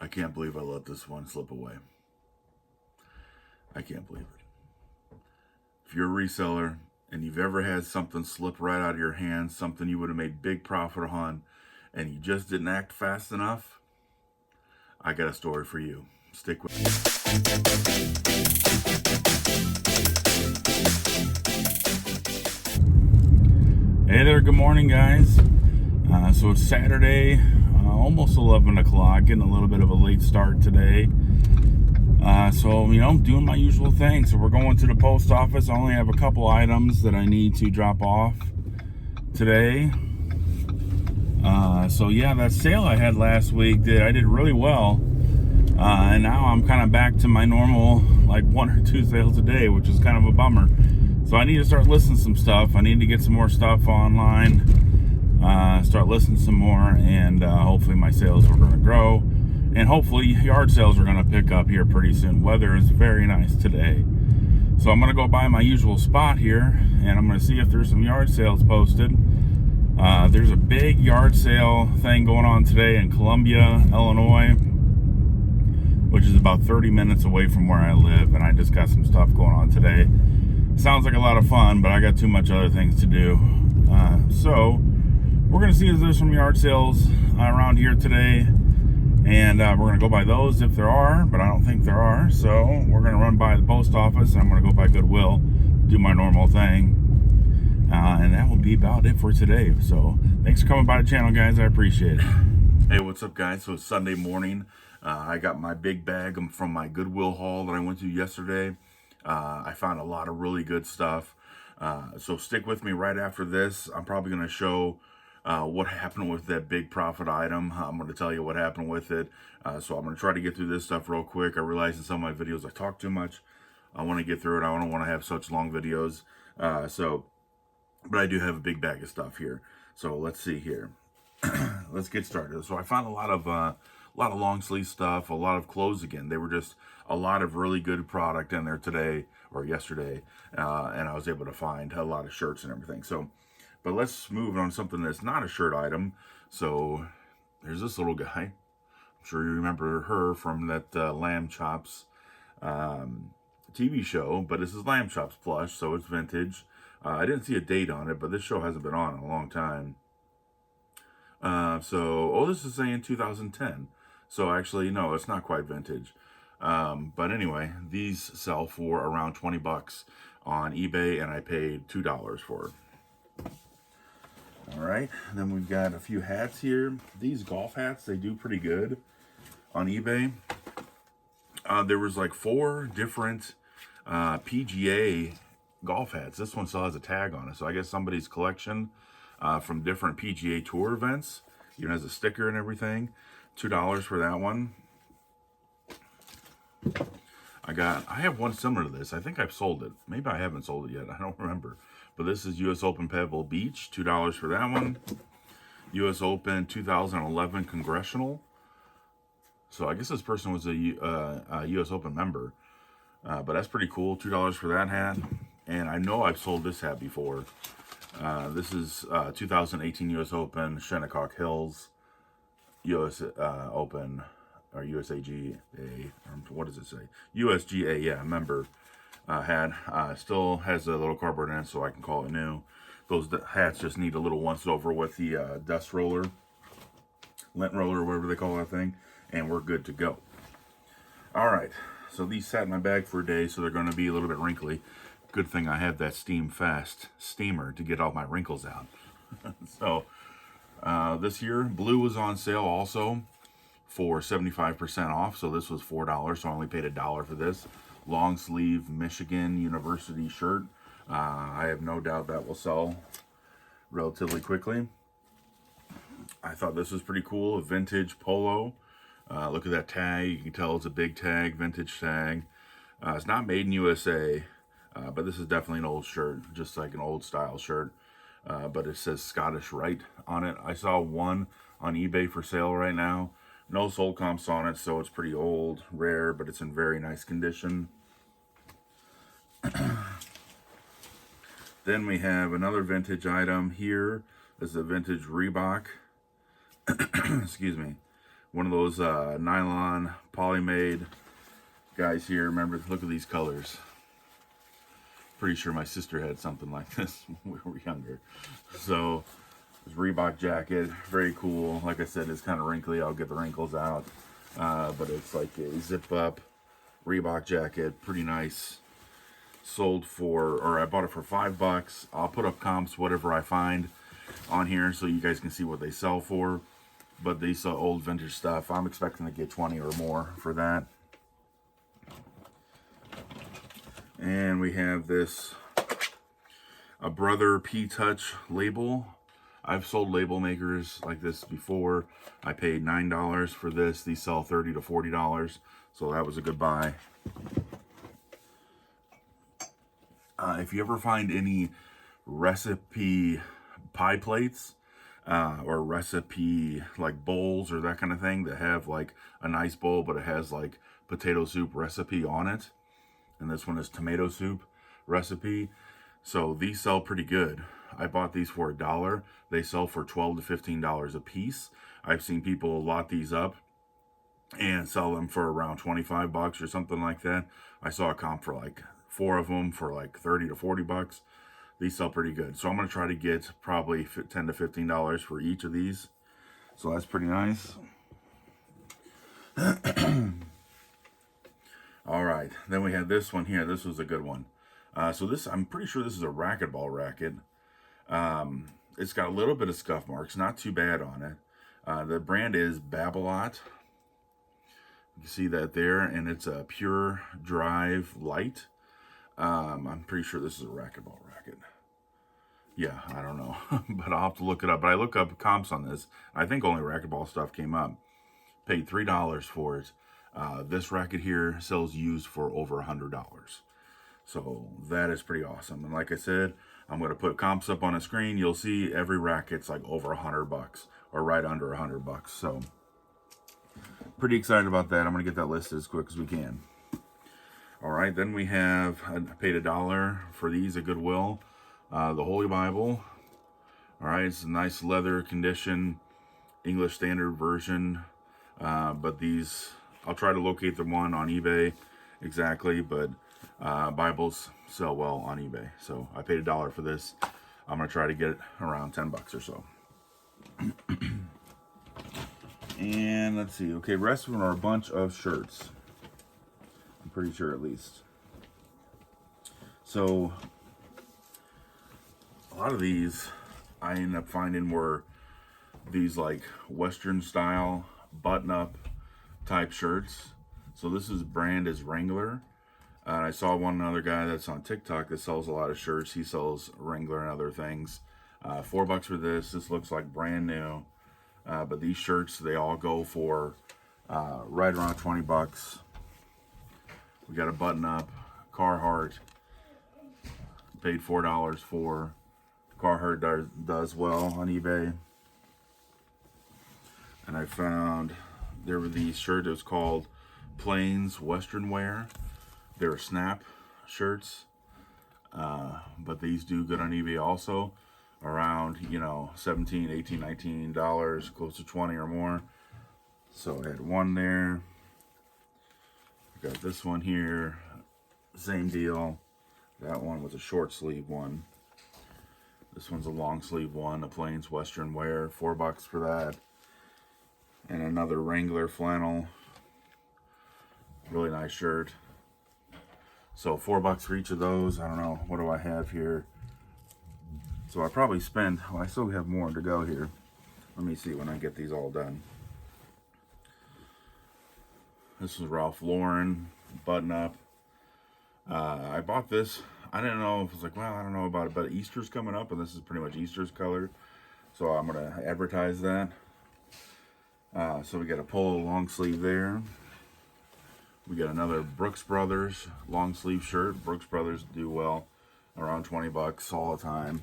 I can't believe I let this one slip away. I can't believe it. If you're a reseller and you've ever had something slip right out of your hands, something you would have made big profit on, and you just didn't act fast enough, I got a story for you. Stick with me. Hey there, good morning, guys. So it's Saturday, almost 11 o'clock, getting a little bit of a late start today. So, doing my usual thing. So we're going to the post office. I only have a couple items that I need to drop off today. So yeah, that sale I had last week, I did really well. And now I'm kind of back to my normal, like 1 or 2 sales a day, which is kind of a bummer. So I need to start listing some stuff. I need to get some more stuff online, start listing some more, and hopefully my sales are going to grow. And hopefully yard sales are going to pick up here pretty soon. Weather is very nice today. So I'm going to go by my usual spot here, and I'm going to see if there's some yard sales posted. There's a big yard sale thing going on today in Columbia, Illinois, which is about 30 minutes away from where I live, and I just got some stuff going on today. Sounds like a lot of fun, but I got too much other things to do. So we're going to see if there's some yard sales around here today, and we're going to go by those if there are, but I don't think there are. So we're going to run by the post office, and I'm going to go by Goodwill, do my normal thing, and that will be about it for today. So thanks for coming by the channel, guys. I appreciate it. Hey, what's up, guys? So it's Sunday morning. I got my big bag from my Goodwill haul that I went to yesterday. I found a lot of really good stuff. So stick with me right after this. I'm probably going to show what happened with that big profit item. I'm going to tell you what happened with it. So I'm going to try to get through this stuff real quick. I realize in some of my videos I talk too much. I want to get through it. I don't want to have such long videos. But I do have a big bag of stuff here. So let's see here. Let's get started. So I found a lot of long sleeve stuff, a lot of clothes again. They were just a lot of really good product in there today or yesterday, and I was able to find a lot of shirts and everything. So, but let's move on to something that's not a shirt item. So there's this little guy. I'm sure you remember her from that Lamb Chops TV show, but this is Lamb Chops plush, so it's vintage. I didn't see a date on it, but this show hasn't been on in a long time. This is saying 2010. So actually, no, it's not quite vintage. But anyway, these sell for around 20 bucks on eBay, and I paid $2 for it. All right, then we've got a few hats here. These golf hats, they do pretty good on eBay. There was like 4 different Pga golf hats. This one still has a tag on it, so I guess somebody's collection from different PGA Tour events. Even has a sticker and everything. $2 for that one. I have one similar to this. I think I've sold it. Maybe I haven't sold it yet. I don't remember. But this is US Open Pebble Beach. $2 for that one. US Open 2011 Congressional. So I guess this person was a US Open member. But that's pretty cool. $2 for that hat. And I know I've sold this hat before. This is 2018 US Open Shinnecock Hills US Open, or USAGA, what does it say? USGA, yeah, member hat. Still has a little cardboard in it, so I can call it new. Those hats just need a little once over with the dust roller, lint roller, whatever they call that thing, and we're good to go. All right, so these sat in my bag for a day, so they're going to be a little bit wrinkly. Good thing I have that Steam Fast steamer to get all my wrinkles out. So this year, blue was on sale also for 75% off. So this was $4, so I only paid $1 for this. Long sleeve Michigan University shirt. I have no doubt that will sell relatively quickly. I thought this was pretty cool, a vintage polo. Look at that tag. You can tell it's a big tag, vintage tag. It's not made in USA. But this is definitely an old shirt, just like an old style shirt. But it says Scottish Rite on it. I saw one on eBay for sale right now. No sold comps on it, so it's pretty old, rare, but it's in very nice condition. Then we have another vintage item here. This is a vintage Reebok. Excuse me. One of those nylon polymade guys here. Remember, look at these colors. Pretty sure my sister had something like this when we were younger. So this Reebok jacket, very cool. Like I said, it's kind of wrinkly. I'll get the wrinkles out. But it's like a zip up Reebok jacket, pretty nice. Sold for, or I bought it for $5. I'll put up comps, whatever I find on here, so you guys can see what they sell for. But these old vintage stuff, I'm expecting to get 20 or more for that. And we have this, a Brother P-Touch label. I've sold label makers like this before. I paid $9 for this. These sell $30 to $40, so that was a good buy. If you ever find any recipe pie plates or recipe like bowls or that kind of thing that have like a nice bowl, but it has like potato soup recipe on it, and this one is tomato soup recipe, so these sell pretty good. I bought these for $1. They sell for $12 to $15 a piece. I've seen people lot these up and sell them for around 25 bucks or something like that. I saw a comp for like 4 of them for like 30 to 40 bucks. These sell pretty good. So I'm going to try to get probably $10 to $15 for each of these. So that's pretty nice. All right. Then we have this one here. This was a good one. So this, I'm pretty sure this is a racquetball racket. It's got a little bit of scuff marks. Not too bad on it. The brand is Babolat. You see that there. And it's a Pure Drive Light. I'm pretty sure this is a racquetball racket. Yeah, I don't know, but I'll have to look it up. But I look up comps on this. I think only racquetball stuff came up. Paid $3 for it. This racket here sells used for over $100. So that is pretty awesome. And like I said, I'm going to put comps up on a screen. You'll see every racket's like over $100 or right under $100. So pretty excited about that. I'm going to get that listed as quick as we can. All right, then we have, I paid $1 for these at Goodwill. The Holy Bible. All right, it's a nice leather condition, English Standard version. But these, I'll try to locate the one on eBay exactly, but Bibles sell well on eBay. So I paid $1 for this. I'm going to try to get it around 10 bucks or so. And let's see. Okay, rest of them are a bunch of shirts. I'm pretty sure at least. So a lot of these I end up finding were these like Western style button up type shirts. So this is brand is Wrangler. I saw one other guy that's on TikTok that sells a lot of shirts. He sells Wrangler and other things. $4 for this. This looks like brand new. But these shirts, they all go for right around 20 bucks. We got a button up Carhartt. Paid $4 for. Carhartt does well on eBay. And I found there were these shirts. It was called Plains Western Wear. They're snap shirts. But these do good on eBay also. Around, you know, $17, $18, $19, close to 20 or more. So I had one there. Got this one here, same deal. That one was a short sleeve one. This one's a long sleeve one, a Plains Western Wear, $4 for that. And another Wrangler flannel, really nice shirt. So $4 for each of those. I don't know, what do I have here? So I probably spent, well, I still have more to go here. Let me see when I get these all done. This is Ralph Lauren button up. I bought this. I didn't know if it was like, well, I don't know about it, but Easter's coming up, and this is pretty much Easter's color. So I'm going to advertise that. So we got a Polo long sleeve there. We got another Brooks Brothers long sleeve shirt. Brooks Brothers do well, around 20 bucks all the time,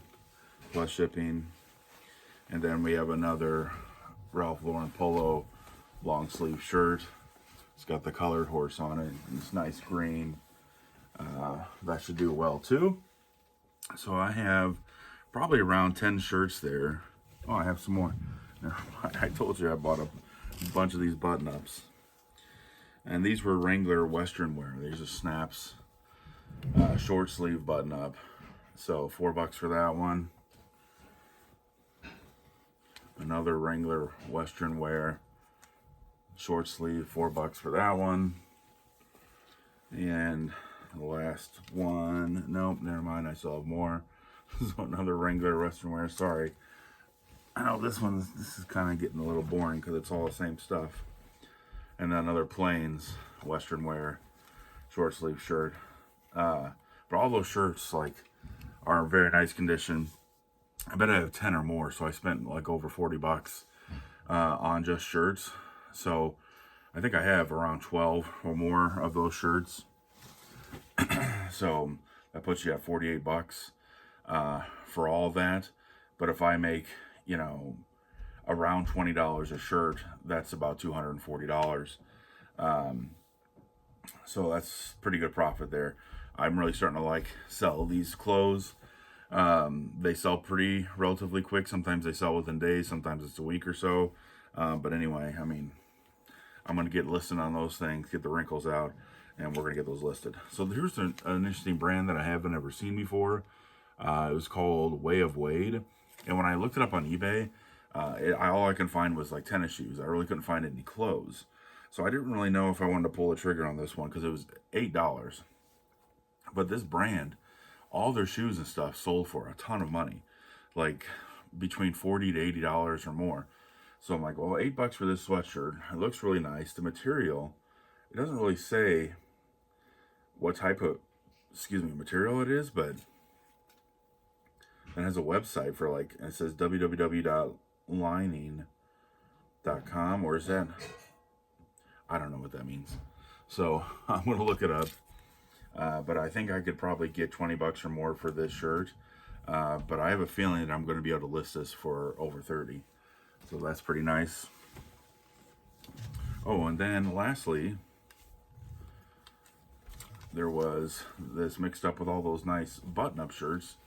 plus shipping. And then we have another Ralph Lauren Polo long sleeve shirt. It's got the colored horse on it. It's nice green. That should do well too. So I have probably around 10 shirts there. Oh, I have some more. I told you I bought a bunch of these button-ups. And these were Wrangler Western wear. These are snaps, short sleeve button-up. So $4 for that one. Another Wrangler Western wear, short sleeve, $4 for that one. And the last one, nope, never mind, I still have more. So another Wrangler Western wear, sorry. I know this is kind of getting a little boring because it's all the same stuff. And then another Plains Western wear, short sleeve shirt. But all those shirts like are in very nice condition. I bet I have 10 or more, so I spent like over $40 on just shirts. So I think I have around 12 or more of those shirts. So that puts you at $48 for all that. But if I make, you know, around $20 a shirt, that's about $240. So that's pretty good profit there. I'm really starting to like sell these clothes. They sell relatively quick. Sometimes they sell within days, sometimes it's a week or so. But anyway, I mean, I'm going to get listed on those things, get the wrinkles out, and we're going to get those listed. So here's an interesting brand that I haven't ever seen before. It was called Way of Wade. And when I looked it up on eBay, all I could find was like tennis shoes. I really couldn't find any clothes. So I didn't really know if I wanted to pull the trigger on this one because it was $8. But this brand, all their shoes and stuff sold for a ton of money, like between $40 to $80 or more. So I'm like, well, $8 for this sweatshirt. It looks really nice. The material, it doesn't really say what type of, material it is, but it has a website for like, it says www.lining.com, or is that, I don't know what that means. So I'm going to look it up. But I think I could probably get $20 or more for this shirt. But I have a feeling that I'm going to be able to list this for over 30. So that's pretty nice. Oh, and then lastly, there was this mixed up with all those nice button-up shirts.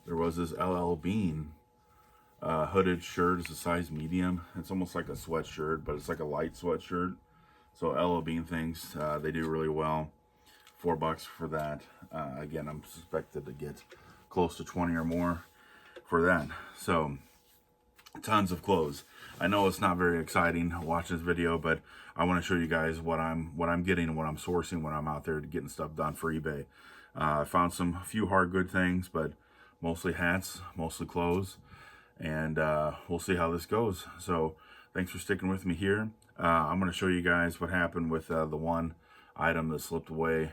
There was this LL Bean hooded shirt. It's a size medium. It's almost like a sweatshirt, but it's like a light sweatshirt. So LL Bean things, they do really well. $4 for that. Again, I'm suspected to get close to 20 or more for that. So tons of clothes. I know it's not very exciting to watch this video, but I want to show you guys what I'm getting and what I'm sourcing when I'm out there getting stuff done for eBay. I found a few hard good things, but mostly hats, mostly clothes, and we'll see how this goes. So thanks for sticking with me here. I'm going to show you guys what happened with the one item that slipped away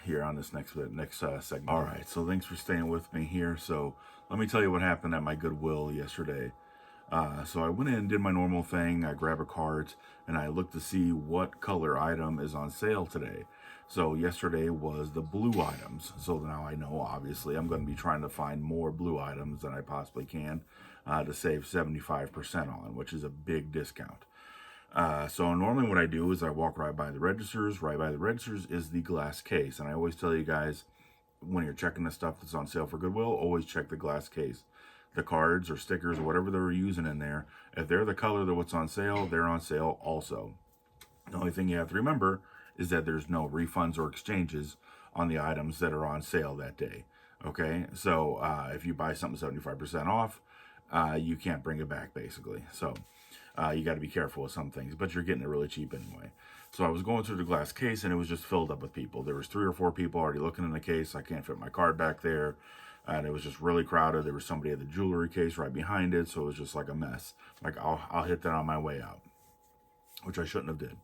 here on this next segment. All right, so thanks for staying with me here. So let me tell you what happened at my Goodwill yesterday. So I went in and did my normal thing. I grabbed a cart and I looked to see what color item is on sale today. So yesterday was the blue items. So now I know, obviously, I'm going to be trying to find more blue items than I possibly can to save 75% on, which is a big discount. So normally what I do is I walk right by the registers. Right by the registers is the glass case. And I always tell you guys, when you're checking the stuff that's on sale for Goodwill, always check the glass case. The cards or stickers or whatever they're using in there, if they're the color of what's on sale, they're on sale also. The only thing you have to remember is that there's no refunds or exchanges on the items that are on sale that day. Okay, so if you buy something 75% off, you can't bring it back, basically. So you got to be careful with some things, but you're getting it really cheap anyway. So I was going through the glass case and it was just filled up with people. There was 3 or 4 people already looking in the case. I can't fit my card back there. And it was just really crowded. There was somebody at the jewelry case right behind it, so it was just like a mess. Like, I'll hit that on my way out, which I shouldn't have did.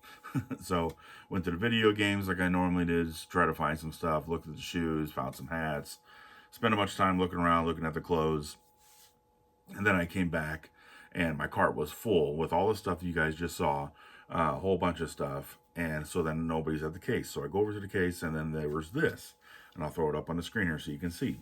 So went to the video games like I normally did, just try to find some stuff, looked at the shoes, found some hats, spent a bunch of time looking around, looking at the clothes. And then I came back and my cart was full with all the stuff you guys just saw, a whole bunch of stuff. And so then nobody's at the case. So I go over to the case and then there was this, and I'll throw it up on the screen here so you can see.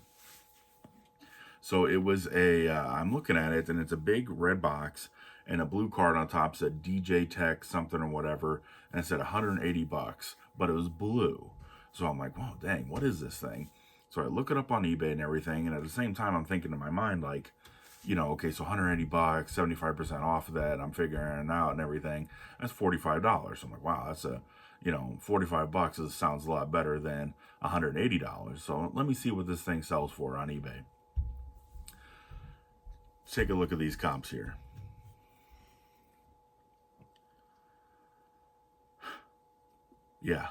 So it was I'm looking at it, and it's a big red box, and a blue card on top said DJ Tech something or whatever, and it said $180, but it was blue. So I'm like, well, dang, what is this thing? So I look it up on eBay and everything, and at the same time, I'm thinking in my mind, like, okay, so $180, 75% off of that. I'm figuring it out and everything. That's $45. I'm like, wow, that's $45 sounds a lot better than $180. So let me see what this thing sells for on eBay. Let's take a look at these comps here. Yeah,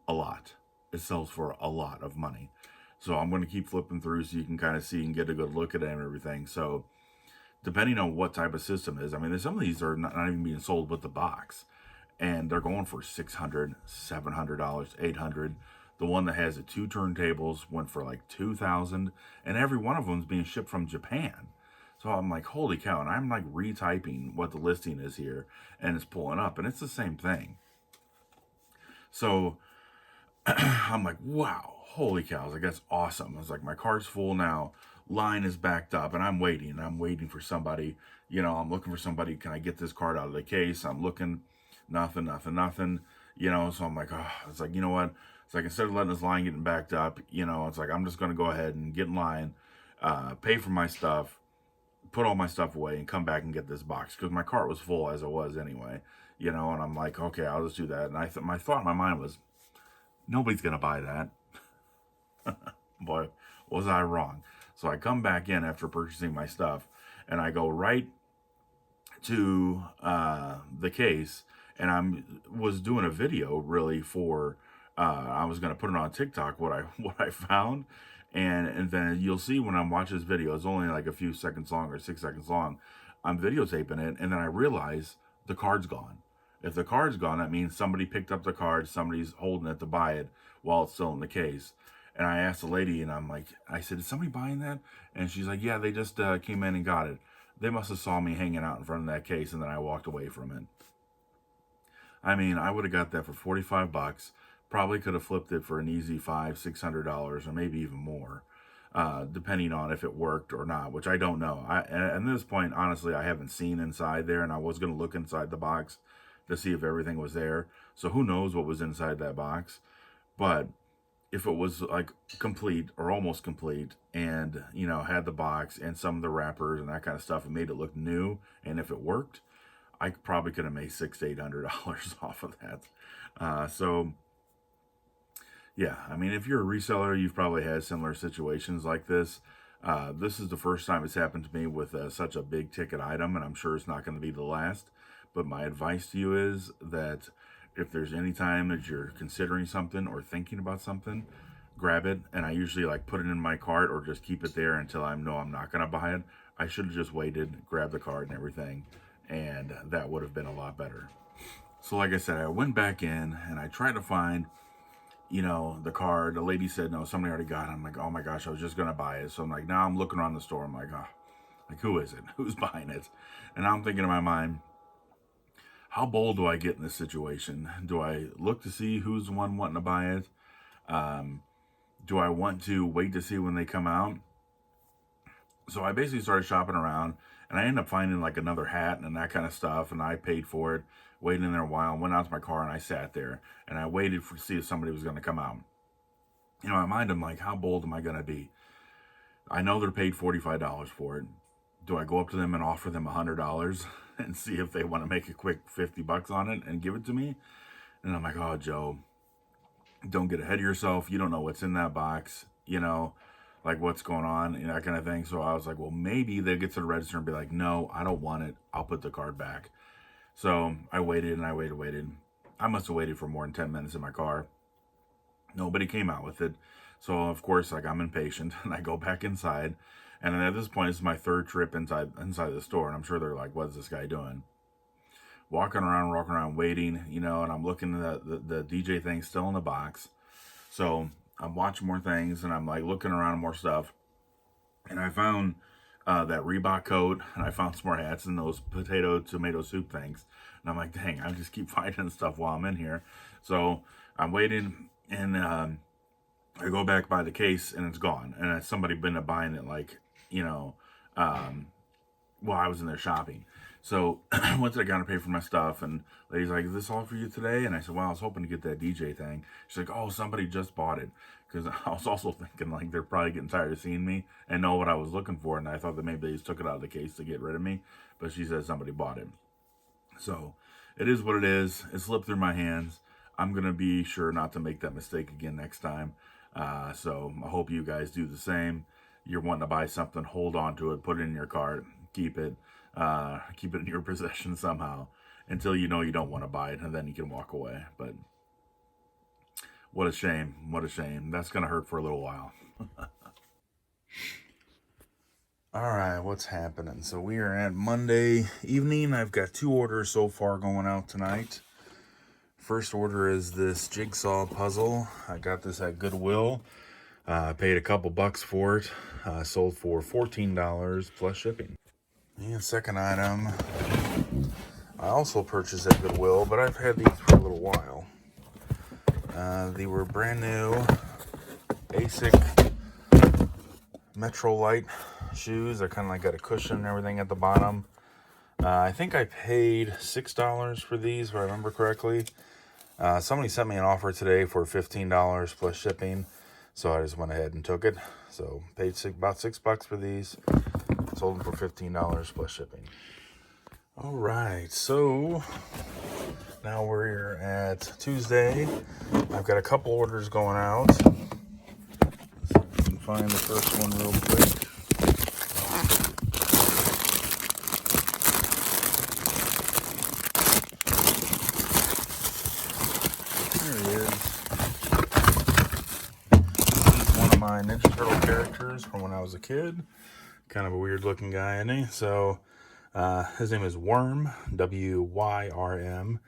a lot. It sells for a lot of money. So I'm going to keep flipping through so you can kind of see and get a good look at it and everything. So depending on what type of system it is, I mean, some of these are not even being sold with the box. And they're going for $600, $700, $800. The one that has the 2 turntables went for like $2,000. And every one of them is being shipped from Japan. So I'm like, holy cow. And I'm like retyping what the listing is here. And it's pulling up. And it's the same thing. So I'm like, wow, holy cow. I was like, that's awesome. I was like, my cart's full now. Line is backed up and I'm waiting for somebody. I'm looking for somebody. Can I get this card out of the case? I'm looking, nothing. So I'm like, oh, it's like, you know what? It's like, instead of letting this line getting backed up, it's like, I'm just going to go ahead and get in line, pay for my stuff, put all my stuff away and come back and get this box. Because my cart was full as it was anyway, and I'm like, okay, I'll just do that. And my thought in my mind was, nobody's going to buy that. Boy, was I wrong. So I come back in after purchasing my stuff and I go right to the case, and I was doing a video really for I was going to put it on TikTok what I found, and then you'll see when I'm watching this video, it's only like a few seconds long or 6 seconds long. I'm videotaping it, and then I realize the card's gone. If the card's gone, that means somebody picked up the card, somebody's holding it to buy it while it's still in the case. And I asked the lady, and I said, is somebody buying that? And she's like, yeah, they just came in and got it. They must have saw me hanging out in front of that case, and then I walked away from it. I mean, I would have got that for $45. Probably could have flipped it for an easy $500, $600, or maybe even more, depending on if it worked or not, which I don't know. At this point, honestly, I haven't seen inside there, and I was going to look inside the box to see if everything was there. So who knows what was inside that box. But if it was like complete or almost complete and, had the box and some of the wrappers and that kind of stuff and made it look new, and if it worked, I probably could have made $600 to $800 off of that. So yeah, I mean, if you're a reseller, you've probably had similar situations like this. This is the first time it's happened to me with such a big ticket item, and I'm sure it's not going to be the last. But my advice to you is that if there's any time that you're considering something or thinking about something, grab it. And I usually like put it in my cart or just keep it there until I know I'm not going to buy it. I should have just waited, grabbed the card and everything, and that would have been a lot better. So like I said, I went back in and I tried to find, the card. The lady said, no, somebody already got it. I'm like, oh my gosh, I was just going to buy it. So I'm like, now I'm looking around the store. I'm like, oh, like, who is it? Who's buying it? And I'm thinking in my mind, how bold do I get in this situation? Do I look to see who's the one wanting to buy it? Do I want to wait to see when they come out? So I basically started shopping around, and I ended up finding like another hat and that kind of stuff, and I paid for it, waited in there a while, went out to my car, and I sat there, and I waited to see if somebody was going to come out. In my mind, I'm like, how bold am I going to be? I know they're paid $45 for it. Do I go up to them and offer them $100 and see if they want to make a quick $50 on it and give it to me? And I'm like, oh, Joe, don't get ahead of yourself. You don't know what's in that box, like what's going on and that kind of thing. So I was like, well, maybe they get to the register and be like, no, I don't want it. I'll put the card back. So I waited and I waited. I must have waited for more than 10 minutes in my car. Nobody came out with it. So of course, like, I'm impatient and I go back inside. And at this point, this is my third trip inside the store, and I'm sure they're like, "What's this guy doing?" Walking around, waiting, and I'm looking at the DJ thing still in the box. So I'm watching more things, and I'm like looking around at more stuff. And I found that Reebok coat, and I found some more hats and those tomato soup things. And I'm like, dang, I just keep finding stuff while I'm in here. So I'm waiting, and I go back by the case, and it's gone. And somebody been buying it, like, while I was in there shopping. So I went to the counter to pay for my stuff, and lady's like, "Is this all for you today?" And I said, "Well, I was hoping to get that DJ thing." She's like, "Oh, somebody just bought it." Because I was also thinking, like, they're probably getting tired of seeing me and know what I was looking for, and I thought that maybe they just took it out of the case to get rid of me. But she said somebody bought it. So it is what it is. It slipped through my hands. I'm going to be sure not to make that mistake again next time. So I hope you guys do the same. You're wanting to buy something, hold on to it, put it in your cart, keep it in your possession somehow until you know you don't want to buy it, and then you can walk away. But what a shame. What a shame. That's going to hurt for a little while. All right, what's happening? So we are at Monday evening. I've got 2 orders so far going out tonight. First order is this Jigsaw Puzzle. I got this at Goodwill. I paid a couple bucks for it. Sold for $14 plus shipping. And second item, I also purchased at Goodwill, but I've had these for a little while. They were brand new basic Metro Light shoes. They're kind of like got a cushion and everything at the bottom. I think I paid $6 for these, if I remember correctly. Somebody sent me an offer today for $15 plus shipping, so I just went ahead and took it. So paid about $6 for these. Sold them for $15 plus shipping. All right, so now we're at Tuesday. I've got a couple orders going out. Let's see if we can find the first one real quick. My Ninja Turtle characters from when I was a kid. Kind of a weird looking guy, isn't he? So his name is Worm, W-Y-R-M.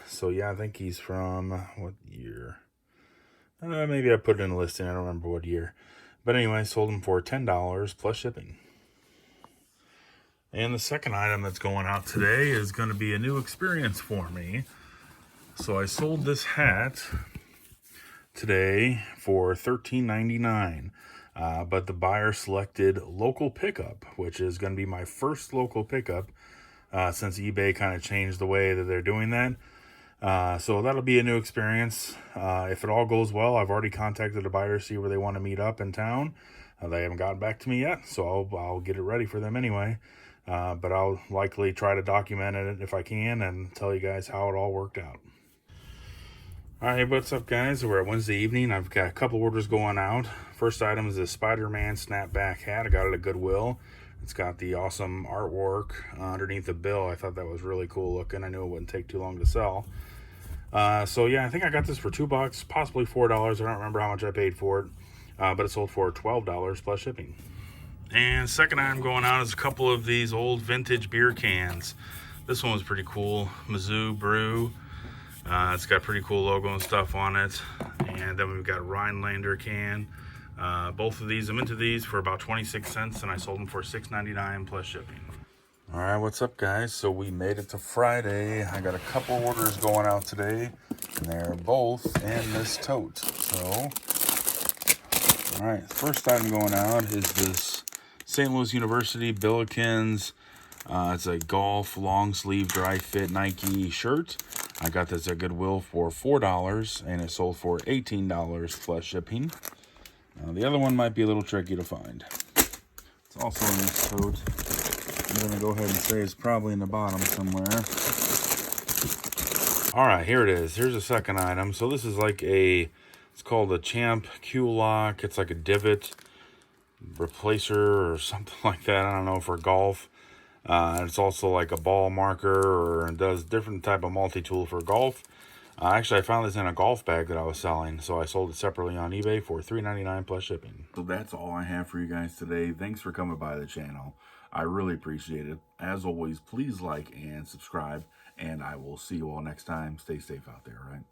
So yeah, I think he's from what year? I don't know, maybe I put it in the listing. I don't remember what year. But anyway, I sold him for $10 plus shipping. And the second item that's going out today is going to be a new experience for me. So I sold this hat today for $13.99, but the buyer selected local pickup, which is going to be my first local pickup since eBay kind of changed the way that they're doing that. So that'll be a new experience. If it all goes well, I've already contacted the buyer to see where they want to meet up in town. They haven't gotten back to me yet, so I'll get it ready for them anyway. But I'll likely try to document it if I can and tell you guys how it all worked out. Alright, what's up guys? We're at Wednesday evening. I've got a couple orders going out. First item is the Spiderman Snapback Hat. I got it at Goodwill. It's got the awesome artwork underneath the bill. I thought that was really cool looking. I knew it wouldn't take too long to sell. So yeah, I think I got this for $2, possibly $4. I don't remember how much I paid for it. But it sold for $12 plus shipping. And second item going out is a couple of these old vintage beer cans. This one was pretty cool. Mizzou Brew. It's got pretty cool logo and stuff on it. And then we've got a Rhinelander can. Both of these, I'm into these for about 26 cents, and I sold them for $6.99 plus shipping. All right, what's up guys? So we made it to Friday. I got a couple orders going out today, and they're both in this tote. So, all right, first item going out is this St. Louis University Billikens. It's a golf long sleeve dry fit Nike shirt. I got this at Goodwill for $4, and it sold for $18 plus shipping. The other one might be a little tricky to find. It's also in this tote. I'm going to go ahead and say it's probably in the bottom somewhere. All right, here it is. Here's the second item. So this is like it's called a Champ Q-Lock. It's like a divot replacer or something like that. I don't know, for golf. It's also like a ball marker, or it does different type of multi-tool for golf. Actually, I found this in a golf bag that I was selling, so I sold it separately on eBay for $3.99 plus shipping. So that's all I have for you guys today. Thanks for coming by the channel. I really appreciate it. As always, please like and subscribe, and I will see you all next time. Stay safe out there, all right?